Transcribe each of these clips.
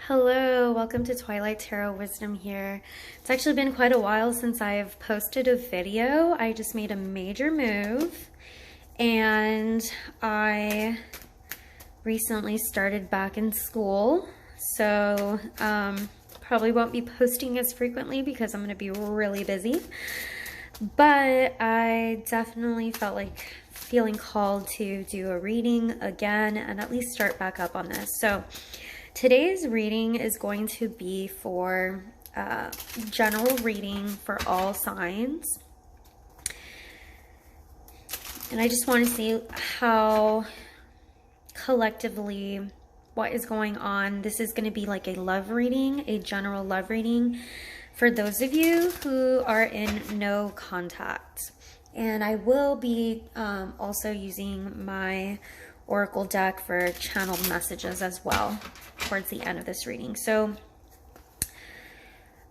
Hello, welcome to Twilight Tarot Wisdom here. It's actually been quite a while since I've posted a video. I just made a major move and I recently started back in school. So probably won't be posting as frequently because I'm going to be really busy. But I definitely felt like feeling called to do a reading again and at least start back up on this. So today's reading is going to be for general reading for all signs. And I just want to see how collectively what is going on. This is going to be like a love reading, a general love reading for those of you who are in no contact. And I will be also using my Oracle deck for channeled messages as well towards the end of this reading. So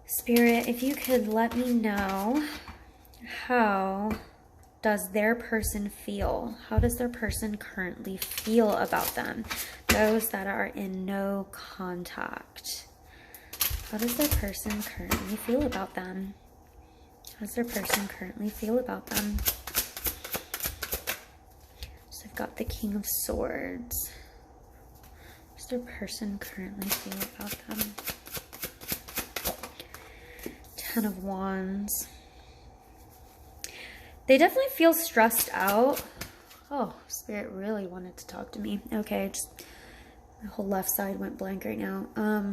Spirit, if you could let me know, how does their person feel? How does their person currently feel about them? Those that are in no contact. How does their person currently feel about them? How does their person currently feel about them? So I've got the King of Swords. How does their person currently feel about them? Ten of Wands. They definitely feel stressed out. Oh, Spirit really wanted to talk to me. Okay, just my whole left side went blank right now.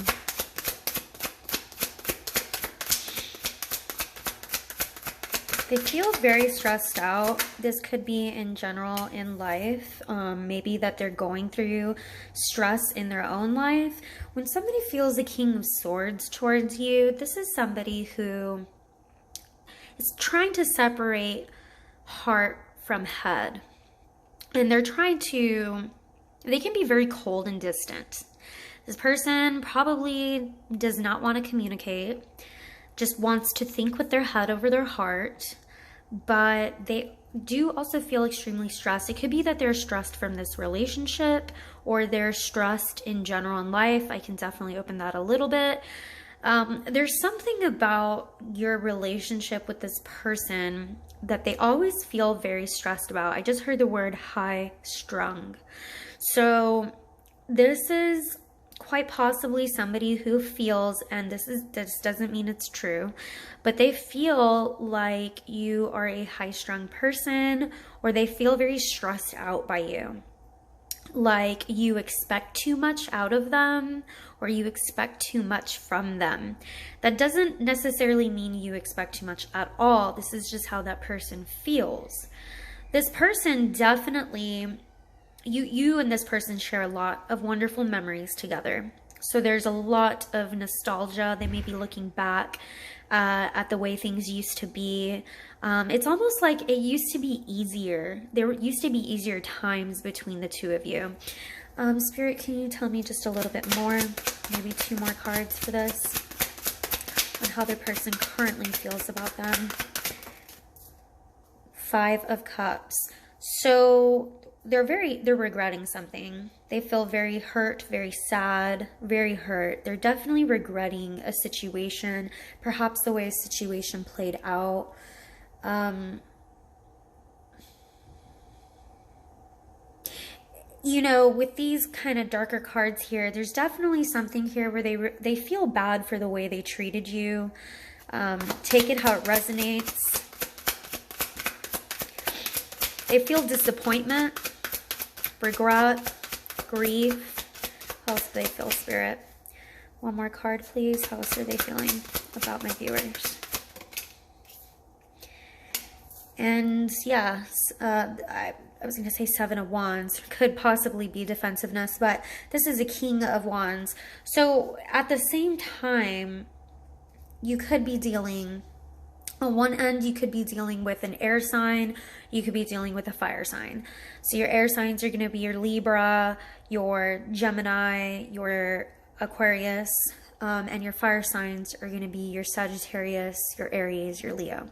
They feel very stressed out. This could be in general in life. Maybe that they're going through stress in their own life. When somebody feels the King of Swords towards you, this is somebody who is trying to separate heart from head. And they're trying to, they can be very cold and distant. This person probably does not want to communicate, just wants to think with their head over their heart, but they do also feel extremely stressed. It could be that they're stressed from this relationship or they're stressed in general in life. I can definitely open that a little bit. There's something about your relationship with this person that they always feel very stressed about. I just heard the word high strung. So this is quite possibly somebody who feels, and this doesn't mean it's true, but they feel like you are a high-strung person, or they feel very stressed out by you. Like you expect too much out of them, or you expect too much from them. That doesn't necessarily mean you expect too much at all. This is just how that person feels. This person definitely, you and this person share a lot of wonderful memories together. So there's a lot of nostalgia. They may be looking back at the way things used to be. It's almost like it used to be easier. There used to be easier times between the two of you. Spirit, can you tell me just a little bit more? Maybe two more cards for this on how the person currently feels about them. Five of Cups. So they're regretting something. They feel very hurt, very sad, very hurt. They're definitely regretting a situation, perhaps the way a situation played out. You know, with these kind of darker cards here, there's definitely something here where they feel bad for the way they treated you. Take it how it resonates. They feel disappointment, regret, grief. How else do they feel, Spirit? One more card, please. How else are they feeling about my viewers? And yes, I was going to say Seven of Wands. Could possibly be defensiveness, but this is a King of Wands. So at the same time, you could be dealing, on one end, you could be dealing with an air sign. You could be dealing with a fire sign. So your air signs are going to be your Libra, your Gemini, your Aquarius, and your fire signs are going to be your Sagittarius, your Aries, your Leo.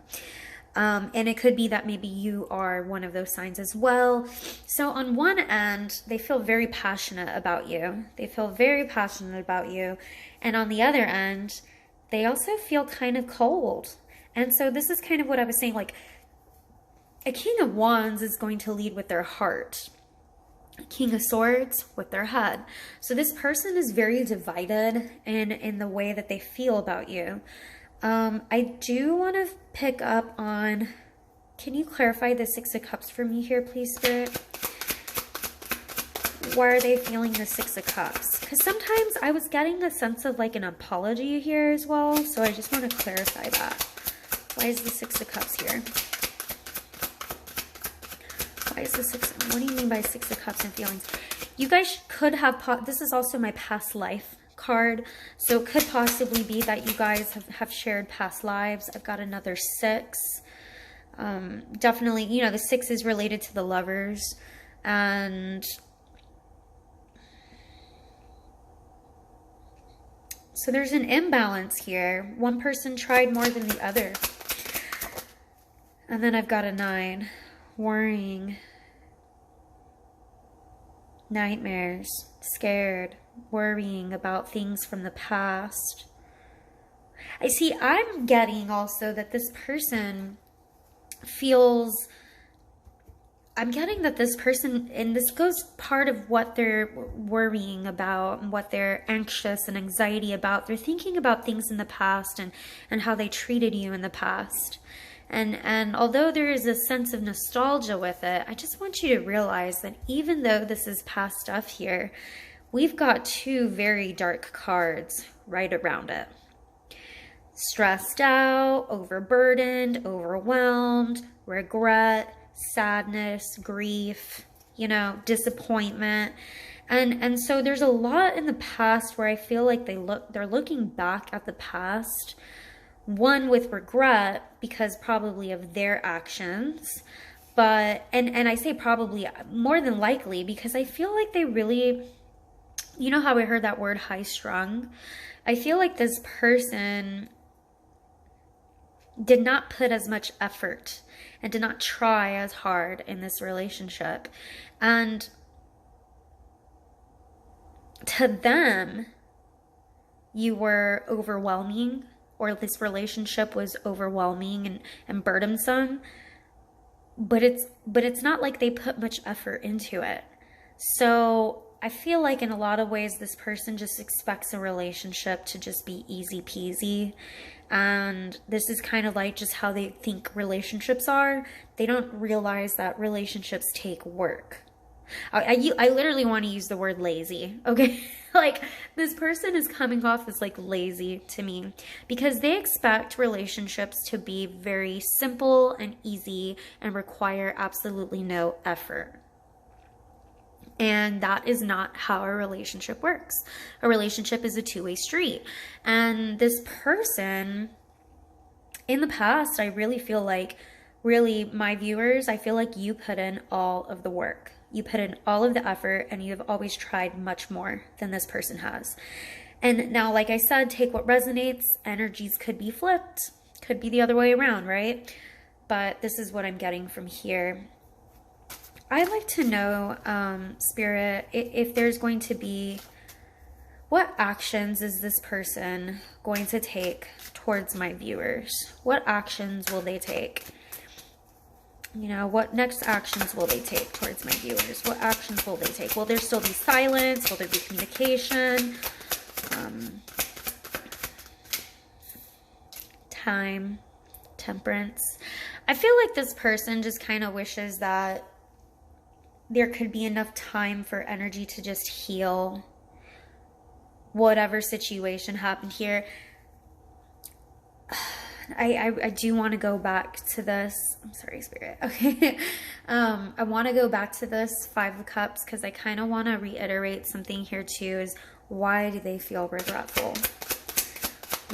And it could be that maybe you are one of those signs as well. So on one end, they feel very passionate about you. They feel very passionate about you. And on the other end, they also feel kind of cold. And so this is kind of what I was saying, like a King of Wands is going to lead with their heart. A King of Swords with their head. So this person is very divided in the way that they feel about you. I do want to pick up on, can you clarify the Six of Cups for me here, please, Spirit? Why are they feeling the Six of Cups? Because sometimes I was getting a sense of like an apology here as well. So I just want to clarify that. Why is the Six of Cups here? Why is the Six? What do you mean by Six of Cups and feelings? You guys could have, this is also my past life card. So it could possibly be that you guys have shared past lives. I've got another 6. Definitely, you know, the 6 is related to the Lovers. And so there's an imbalance here. One person tried more than the other. And then I've got a 9. Worrying. Nightmares. Scared. Worrying about things from the past. I see, I'm getting also that this person feels, I'm getting that this person, and this goes part of what they're worrying about and what they're anxious and anxiety about. They're thinking about things in the past and how they treated you in the past. And although there is a sense of nostalgia with it, I just want you to realize that even though this is past stuff here, we've got 2 very dark cards right around it. Stressed out, overburdened, overwhelmed, regret, sadness, grief, you know, disappointment. And so there's a lot in the past where I feel like they're looking back at the past, one with regret because probably of their actions, but and I say probably more than likely because I feel like they really, you know how I heard that word high strung? I feel like this person did not put as much effort and did not try as hard in this relationship. And to them, you were overwhelming, or this relationship was overwhelming and burdensome. But it's not like they put much effort into it. So I feel like in a lot of ways, this person just expects a relationship to just be easy peasy. And this is kind of like just how they think relationships are. They don't realize that relationships take work. I literally want to use the word lazy, okay? Like, this person is coming off as like lazy to me because they expect relationships to be very simple and easy and require absolutely no effort. And that is not how a relationship works. A relationship is a two-way street. And this person, in the past, I really feel like, really, my viewers, I feel like you put in all of the work. You put in all of the effort, and you've always tried much more than this person has. And now, like I said, take what resonates. Energies could be flipped. Could be the other way around, right? But this is what I'm getting from here. I'd like to know, Spirit, if there's going to be, what actions is this person going to take towards my viewers? What actions will they take? You know, what next actions will they take towards my viewers? What actions will they take? Will there still be silence? Will there be communication? Time, temperance. I feel like this person just kind of wishes that there could be enough time for energy to just heal whatever situation happened here. I do want to go back to this. I'm sorry, Spirit. Okay. I want to go back to this 5 of Cups because I kind of want to reiterate something here too, is why do they feel regretful?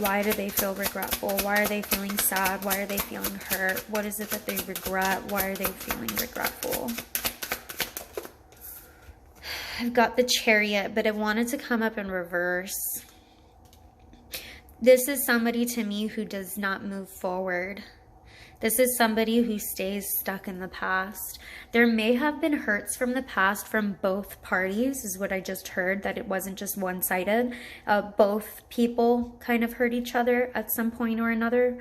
Why do they feel regretful? Why are they feeling sad? Why are they feeling hurt? What is it that they regret? Why are they feeling regretful? I've got the Chariot, but I wanted to come up in reverse. This is somebody to me who does not move forward. This is somebody who stays stuck in the past. There may have been hurts from the past from both parties, is what I just heard, that it wasn't just one-sided. Both people kind of hurt each other at some point or another.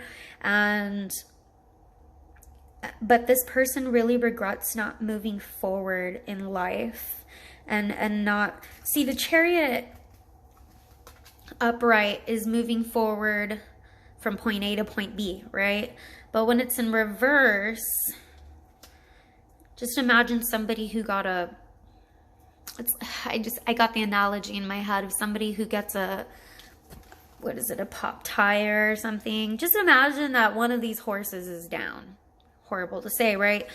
But this person really regrets not moving forward in life and not... See, the Chariot upright is moving forward from point A to point B, right? But when it's in reverse, just imagine somebody who got a... I got the analogy in my head of somebody who gets a... What is it? A pop tire or something. Just imagine that one of these horses is down. Horrible to say, right?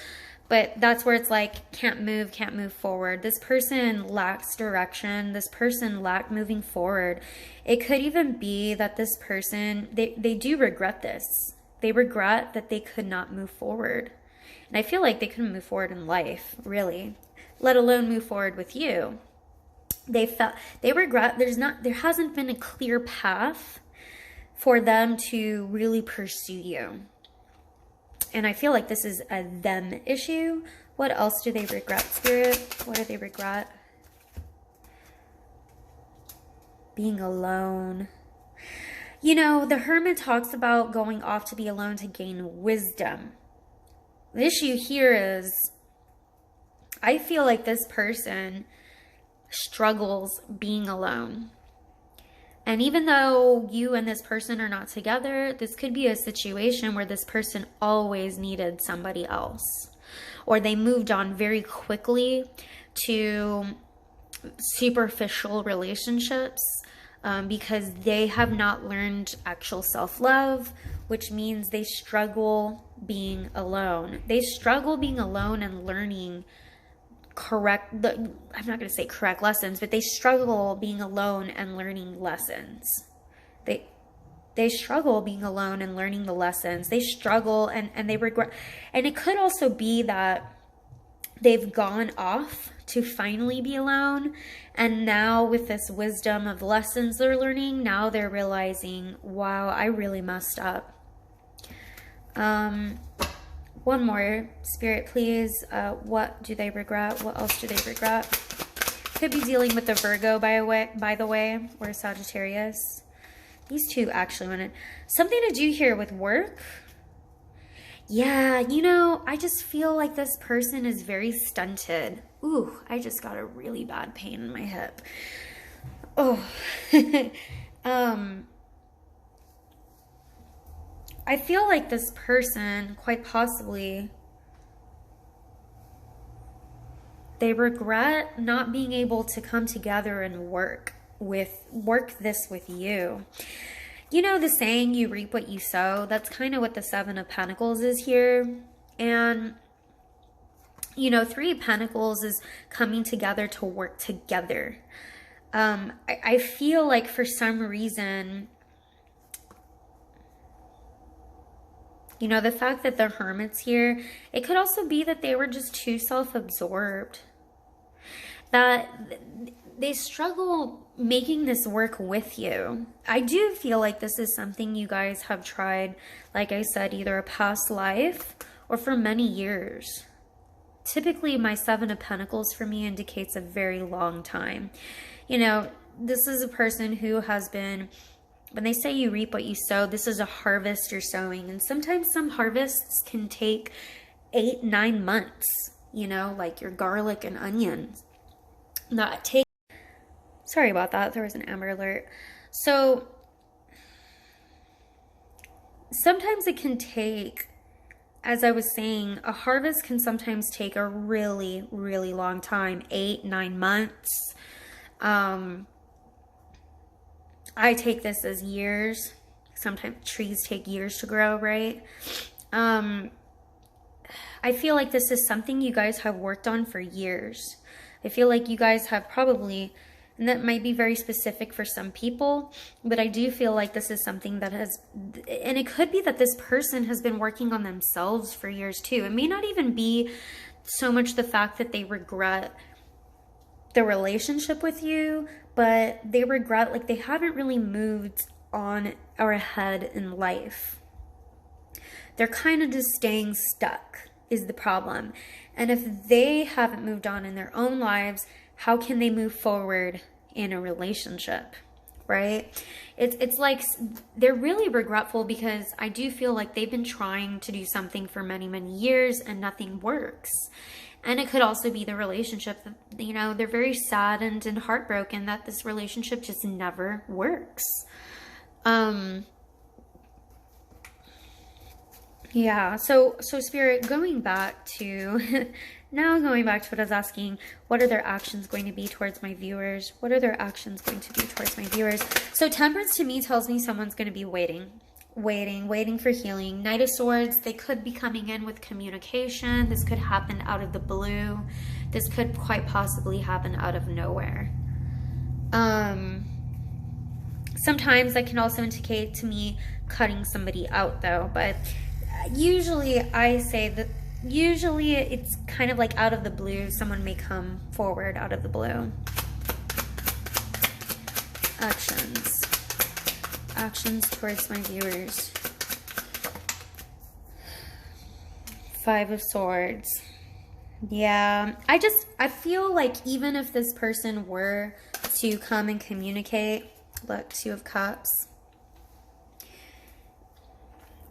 But that's where it's like, can't move forward. This person lacks direction. This person lacked moving forward. It could even be that this person, they do regret this. They regret that they could not move forward. And I feel like they couldn't move forward in life, really, let alone move forward with you. They regret there hasn't been a clear path for them to really pursue you. And I feel like this is a them issue. What else do they regret, Spirit? What do they regret? Being alone. You know, the Hermit talks about going off to be alone to gain wisdom. The issue here is, I feel like this person struggles being alone. And even though you and this person are not together, this could be a situation where this person always needed somebody else. Or they moved on very quickly to superficial relationships because they have not learned actual self-love, which means they struggle being alone. They struggle being alone and learning I'm not going to say correct lessons, but they struggle being alone and learning lessons. They struggle being alone and learning the lessons. They struggle and they regret. And it could also be that they've gone off to finally be alone. And now with this wisdom of lessons they're learning, now they're realizing, wow, I really messed up. One more, Spirit, please. What do they regret? What else do they regret? Could be dealing with the Virgo, by the way, or Sagittarius. These two actually wanted something to do here with work. Yeah, you know, I just feel like this person is very stunted. Ooh, I just got a really bad pain in my hip. Oh. I feel like this person, quite possibly, they regret not being able to come together and work this with you. You know the saying, you reap what you sow? That's kind of what the Seven of Pentacles is here. And, you know, Three of Pentacles is coming together to work together. I feel like for some reason... You know, the fact that the Hermit's here, it could also be that they were just too self-absorbed. That they struggle making this work with you. I do feel like this is something you guys have tried, like I said, either a past life or for many years. Typically, my Seven of Pentacles for me indicates a very long time. You know, this is a person who has been... When they say you reap what you sow, this is a harvest you're sowing. And sometimes some harvests can take 8-9 months, you know, like your garlic and onions. Sorry about that. There was an Amber Alert. So sometimes it can take, as I was saying, a harvest can sometimes take a really, really long time, 8-9 months. I take this as years. Sometimes trees take years to grow, right? I feel like this is something you guys have worked on for years. I feel like you guys have probably, and that might be very specific for some people, but I do feel like this is something that has, and it could be that this person has been working on themselves for years too. It may not even be so much the fact that they regret the relationship with you, but they regret, like, they haven't really moved on or ahead in life. They're kind of just staying stuck is the problem. And if they haven't moved on in their own lives, how can they move forward in a relationship, right? It's like they're really regretful, because I do feel like they've been trying to do something for many, many years and nothing works. And it could also be the relationship that, you know, they're very saddened and heartbroken that this relationship just never works. Yeah, so Spirit, going back to now going back to what I was asking, what are their actions going to be towards my viewers? What are their actions going to be towards my viewers? So Temperance to me tells me someone's going to be waiting for healing. Knight of Swords, they could be coming in with communication. This could happen out of the blue. This could quite possibly happen out of nowhere. Sometimes that can also indicate to me cutting somebody out though, but usually I say that usually it's kind of like out of the blue. Someone may come forward out of the blue. Actions towards my viewers. Five of Swords. Yeah, I feel like even if this person were to come and communicate, look, Two of Cups.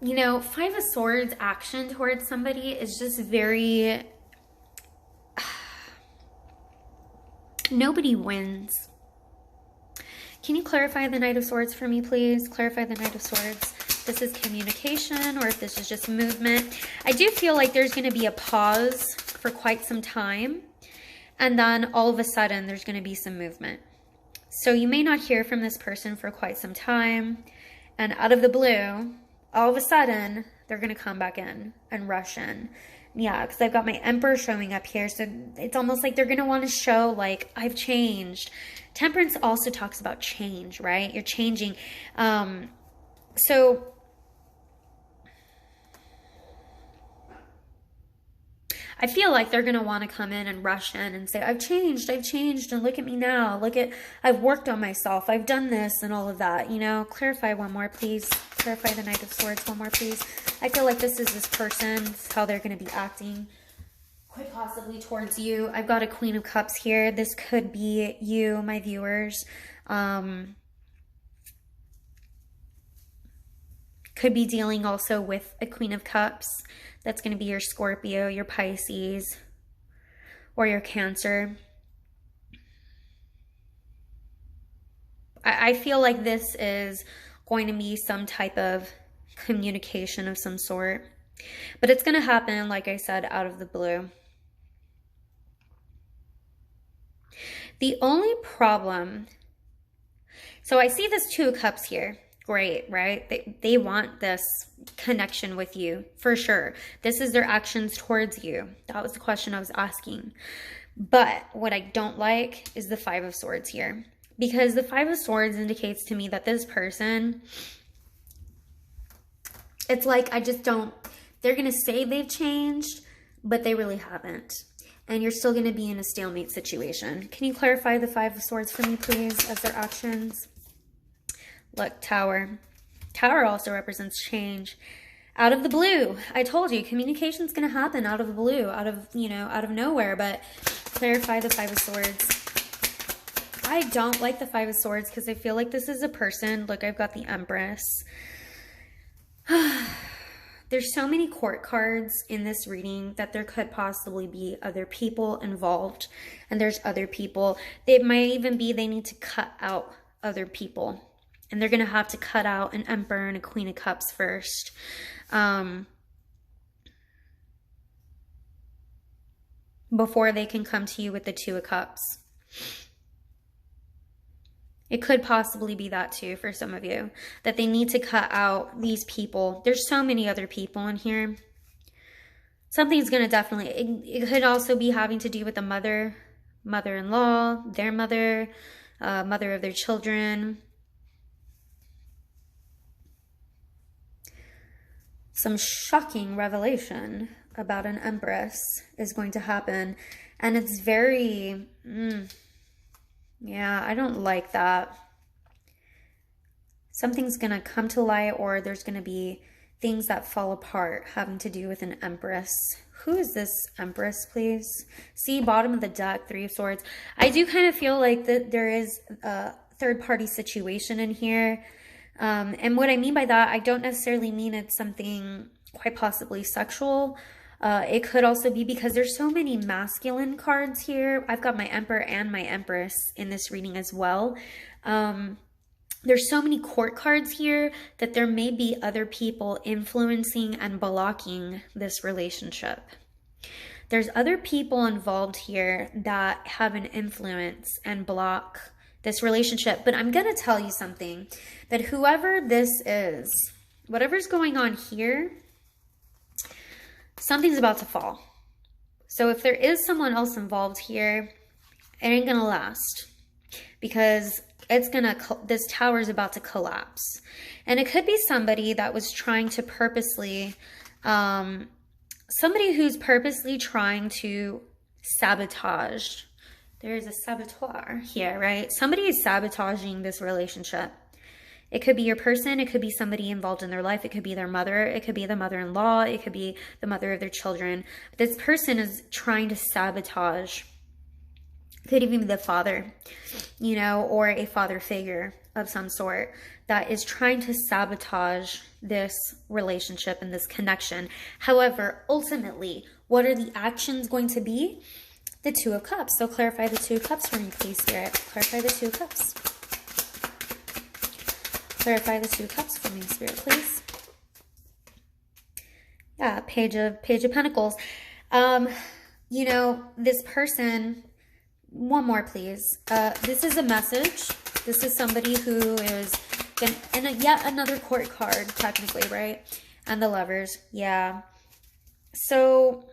You know, Five of Swords action towards somebody is just very... Nobody wins. Can you clarify the Knight of Swords for me, please? Clarify the Knight of Swords. This is communication, or if this is just movement. I do feel like there's going to be a pause for quite some time, and then all of a sudden there's going to be some movement. So you may not hear from this person for quite some time, and out of the blue, all of a sudden, they're going to come back in and rush in. Yeah, because I've got my Emperor showing up here. So it's almost like they're going to want to show, like, I've changed. Temperance also talks about change, right? You're changing. So I feel like they're going to want to come in and rush in and say, I've changed, and look at me now. I've worked on myself. I've done this and all of that, you know. Clarify one more, please. Clarify the Knight of Swords one more, please. I feel like this is this person, how they're going to be acting quite possibly towards you. I've got a Queen of Cups here. This could be you, my viewers. Could be dealing also with a Queen of Cups. That's going to be your Scorpio, your Pisces, or your Cancer. I feel like this is going to be some type of communication of some sort. But it's going to happen, like I said, out of the blue. The only problem... So I see this Two of Cups here. Great, right? They want this connection with you, for sure. This is their actions towards you. That was the question I was asking. But what I don't like is the Five of Swords here. Because the Five of Swords indicates to me that this person, it's like, I just don't, they're going to say they've changed, but they really haven't. And you're still going to be in a stalemate situation. Can you clarify the Five of Swords for me, please, as their actions? Look, Tower. Tower also represents change. Out of the blue. I told you, communication's going to happen out of the blue, out of, you know, out of nowhere. But clarify the Five of Swords. I don't like the Five of Swords because I feel like this is a person. Look, I've got the Empress. There's so many court cards in this reading that there could possibly be other people involved. And there's other people. It might even be they need to cut out other people. And they're going to have to cut out an Emperor and a Queen of Cups first. Before they can come to you with the Two of Cups. It could possibly be that too for some of you. That they need to cut out these people. There's so many other people in here. Something's going to definitely... It could also be having to do with the mother-in-law, their mother, mother of their children. Some shocking revelation about an Empress is going to happen. And it's very... yeah, I don't like that. Something's going to come to light, or there's going to be things that fall apart having to do with an Empress. Who is this Empress, please? See, bottom of the deck, Three of Swords. I do kind of feel like that there is a third-party situation in here. And what I mean by that, I don't necessarily mean it's something quite possibly sexual. It could also be because there's so many masculine cards here. I've got my Emperor and my Empress in this reading as well. There's so many court cards here that there may be other people influencing and blocking this relationship. There's other people involved here that have an influence and block this relationship. But I'm going to tell you something, that whoever this is, whatever's going on here, something's about to fall. So if there is someone else involved here, it ain't going to last, because this tower is about to collapse. And it could be somebody that was trying to purposely, somebody who's purposely trying to sabotage. There's a saboteur here, right? Somebody is sabotaging this relationship. It could be your person. It could be somebody involved in their life. It could be their mother. It could be the mother-in-law. It could be the mother of their children. This person is trying to sabotage. Could even be the father, you know, or a father figure of some sort that is trying to sabotage this relationship and this connection. However, ultimately, what are the actions going to be? The Two of Cups. So clarify the Two of Cups for me, please, Spirit. Clarify the Two of Cups. Clarify the Two of Cups for me, Spirit, please. Yeah, Page of Pentacles. You know, this person... One more, please. This is a message. This is somebody who is, and yet another court card, technically, right? And the Lovers, yeah. So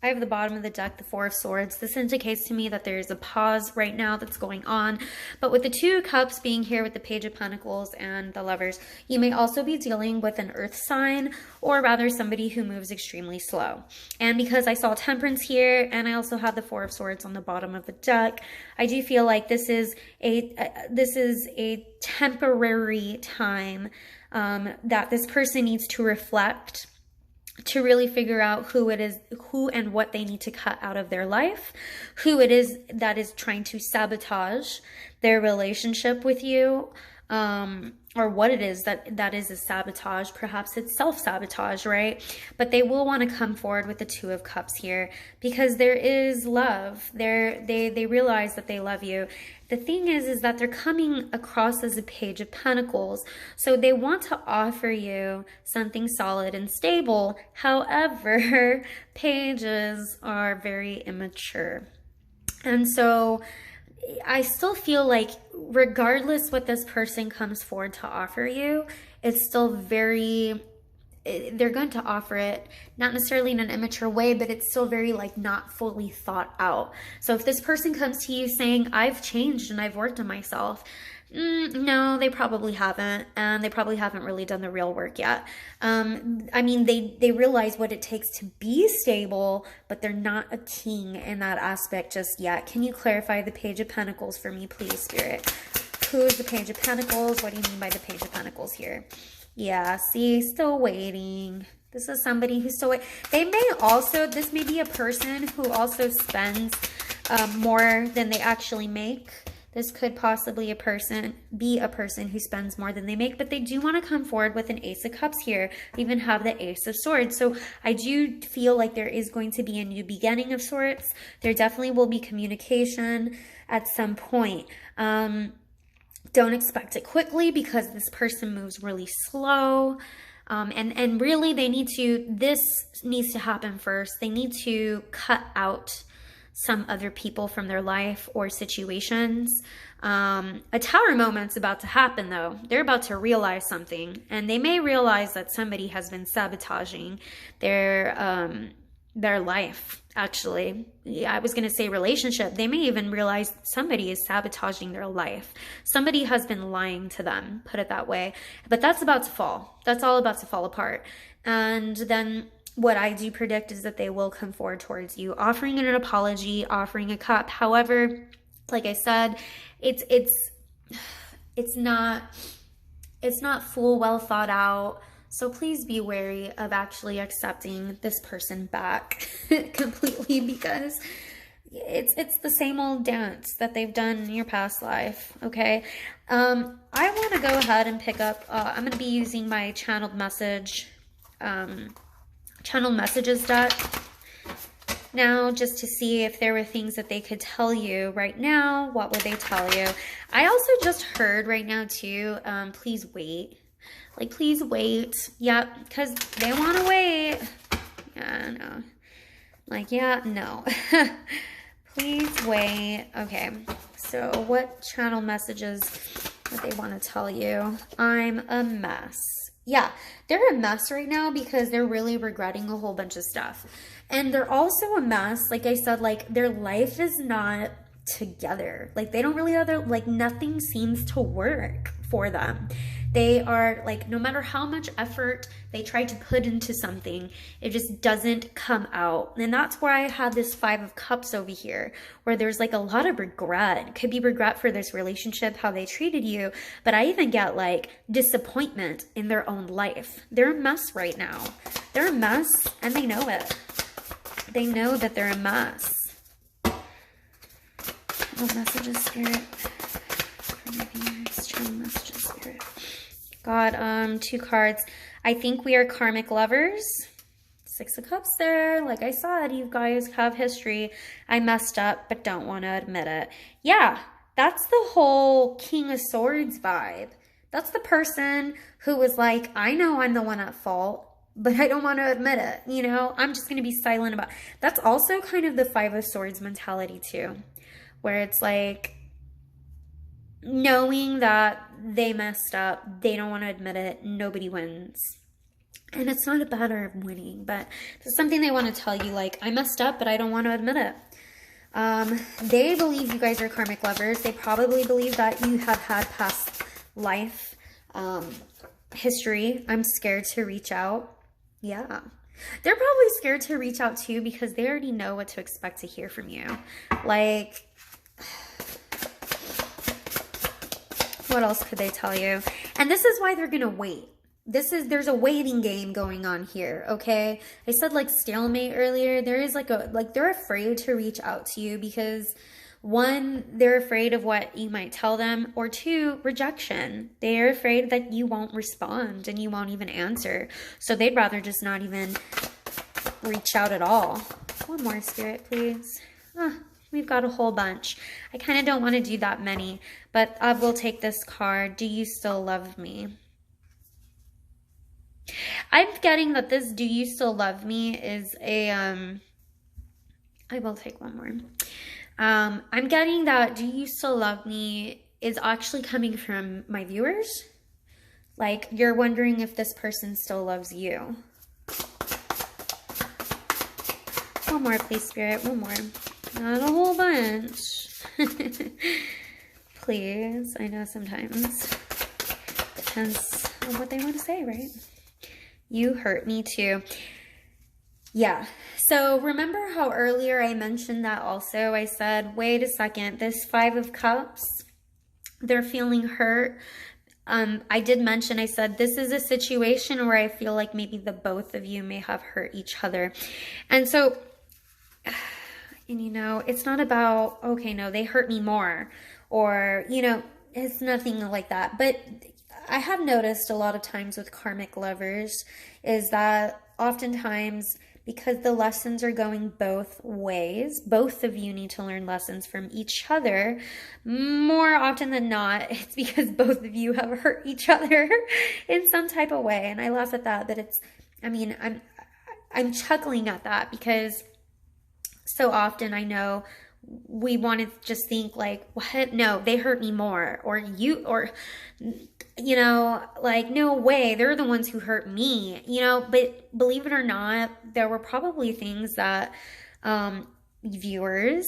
I have the bottom of the deck, the Four of Swords. This indicates to me that there is a pause right now that's going on. But with the Two of Cups being here with the Page of Pentacles and the Lovers, you may also be dealing with an earth sign, or rather somebody who moves extremely slow. And because I saw Temperance here, and I also have the Four of Swords on the bottom of the deck, I do feel like this is a temporary time that this person needs to reflect, to really figure out who and what they need to cut out of their life, who it is that is trying to sabotage their relationship with you, or what it is that is a sabotage. Perhaps it's self-sabotage, right? But they will want to come forward with the Two of Cups here, because there is love. They realize that they love you. The thing is that they're coming across as a Page of Pentacles. So they want to offer you something solid and stable. However, pages are very immature. And so I still feel like regardless what this person comes forward to offer you, it's still they're going to offer it, not necessarily in an immature way, but it's still very like not fully thought out. So if this person comes to you saying, I've changed and I've worked on myself, no, they probably haven't. And they probably haven't really done the real work yet. I mean, they realize what it takes to be stable, but they're not a king in that aspect just yet. Can you clarify the Page of Pentacles for me, please, Spirit? Who is the Page of Pentacles? What do you mean by the Page of Pentacles here? Yeah, see, still waiting. This is somebody who's still waiting. This may be a person who also spends more than they actually make. This could possibly be a person who spends more than they make, but they do want to come forward with an Ace of Cups here. They even have the Ace of Swords. So I do feel like there is going to be a new beginning of sorts. There definitely will be communication at some point. Don't expect it quickly, because this person moves really slow. And really this needs to happen first. They need to cut out some other people from their life or situations. A tower moment's about to happen, though. They're about to realize something, and they may realize that somebody has been sabotaging their life. Actually, I was going to say relationship. They may even realize somebody is sabotaging their life. Somebody has been lying to them, put it that way. But that's about to fall. That's all about to fall apart. And then what I do predict is that they will come forward towards you, offering an apology, offering a cup. However, like I said, it's not full, well thought out. So please be wary of actually accepting this person back completely, because it's the same old dance that they've done in your past life, okay? I want to go ahead and pick up, I'm going to be using my channeled messages deck now, just to see if there were things that they could tell you right now. What would they tell you? I also just heard right now too, please wait. Like, please wait. Yep, because they want to wait. Yeah, no. Like, yeah, no. Please wait. Okay, so what channel messages that they want to tell you? I'm a mess. Yeah, they're a mess right now because they're really regretting a whole bunch of stuff. And they're also a mess, like I said, like their life is not together. Like they don't really have their, like nothing seems to work for them. They are like, no matter how much effort they try to put into something, it just doesn't come out. And that's where I had this 5 of Cups over here, where there's like a lot of regret. It could be regret for this relationship, how they treated you, but I even get like disappointment in their own life. They're a mess right now. They're a mess and they know it. They know that they're a mess. What messages, Spirit? Messages, Spirit. God, 2 cards. I think we are karmic lovers. 6 of Cups there. Like I said, you guys have history. I messed up, but don't want to admit it. Yeah, that's the whole King of Swords vibe. That's the person who was like, I know I'm the one at fault, but I don't want to admit it. You know, I'm just going to be silent about it. That's also kind of the 5 of Swords mentality too, where it's like, knowing that they messed up, they don't want to admit it, nobody wins. And it's not a matter of winning, but it's something they want to tell you, like, I messed up, but I don't want to admit it. They believe you guys are karmic lovers. They probably believe that you have had past life history. I'm scared to reach out. Yeah. They're probably scared to reach out too because they already know what to expect to hear from you. Like, what else could they tell you? And this is why they're going to wait. There's a waiting game going on here, okay? I said like stalemate earlier. There is like they're afraid to reach out to you because 1, they're afraid of what you might tell them, or 2, rejection. They're afraid that you won't respond and you won't even answer. So they'd rather just not even reach out at all. One more, Spirit, please. We've got a whole bunch. I kind of don't want to do that many, but I will take this card. Do you still love me? I'm getting that this do you still love me is a, I will take one more. I'm getting that do you still love me is actually coming from my viewers. Like you're wondering if this person still loves you. One more, please, Spirit. One more. Not a whole bunch. Please. I know sometimes depends on what they want to say, right? You hurt me too. Yeah. So remember how earlier I mentioned that also? I said, wait a second, this 5 of Cups, they're feeling hurt. I did mention, I said, this is a situation where I feel like maybe the both of you may have hurt each other. And so, and you know, it's not about, okay, no, they hurt me more, or, you know, it's nothing like that. But I have noticed a lot of times with karmic lovers is that oftentimes, because the lessons are going both ways, both of you need to learn lessons from each other. More often than not, it's because both of you have hurt each other in some type of way. And I laugh at that, but it's, I mean, I'm chuckling at that because so often I know we want to just think like, what? No, they hurt me more, or you, or, you know, like, no way, they're the ones who hurt me, you know. But believe it or not, there were probably things that viewers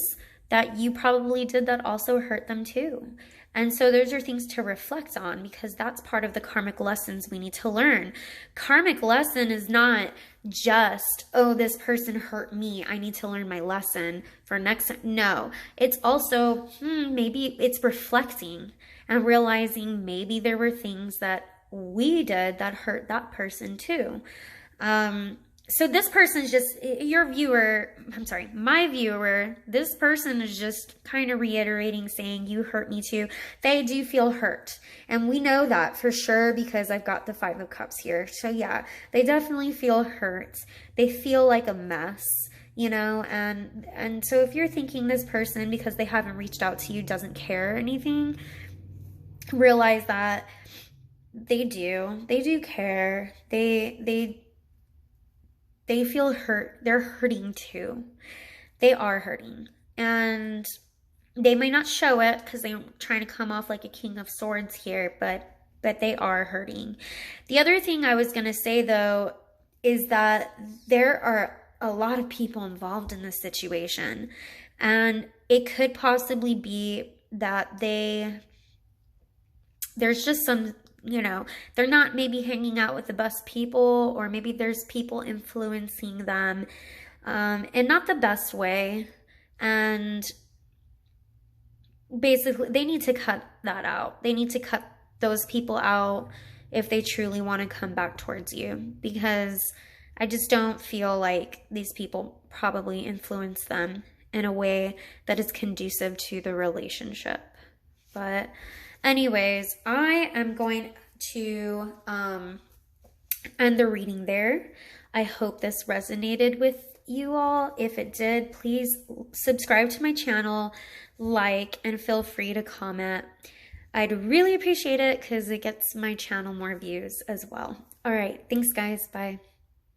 that you probably did that also hurt them too. And so those are things to reflect on, because that's part of the karmic lessons we need to learn. Karmic lesson is not just, oh, this person hurt me, I need to learn my lesson for next time. No, it's also, maybe it's reflecting and realizing maybe there were things that we did that hurt that person too. So this person's just, my viewer, this person is just kind of reiterating, saying, you hurt me too. They do feel hurt. And we know that for sure because I've got the Five of Cups here. So yeah, they definitely feel hurt. They feel like a mess, you know, and so if you're thinking this person, because they haven't reached out to you, doesn't care or anything, realize that they do care. They feel hurt. They're hurting too. They are hurting. And they may not show it because they're trying to come off like a King of Swords here, but they are hurting. The other thing I was going to say, though, is that there are a lot of people involved in this situation. And it could possibly be that there's just some, you know, they're not maybe hanging out with the best people, or maybe there's people influencing them in not the best way. And basically, they need to cut that out. They need to cut those people out if they truly want to come back towards you, because I just don't feel like these people probably influence them in a way that is conducive to the relationship. But anyways, I am going to end the reading there. I hope this resonated with you all. If it did, please subscribe to my channel, like, and feel free to comment. I'd really appreciate it because it gets my channel more views as well. All right, thanks guys, bye.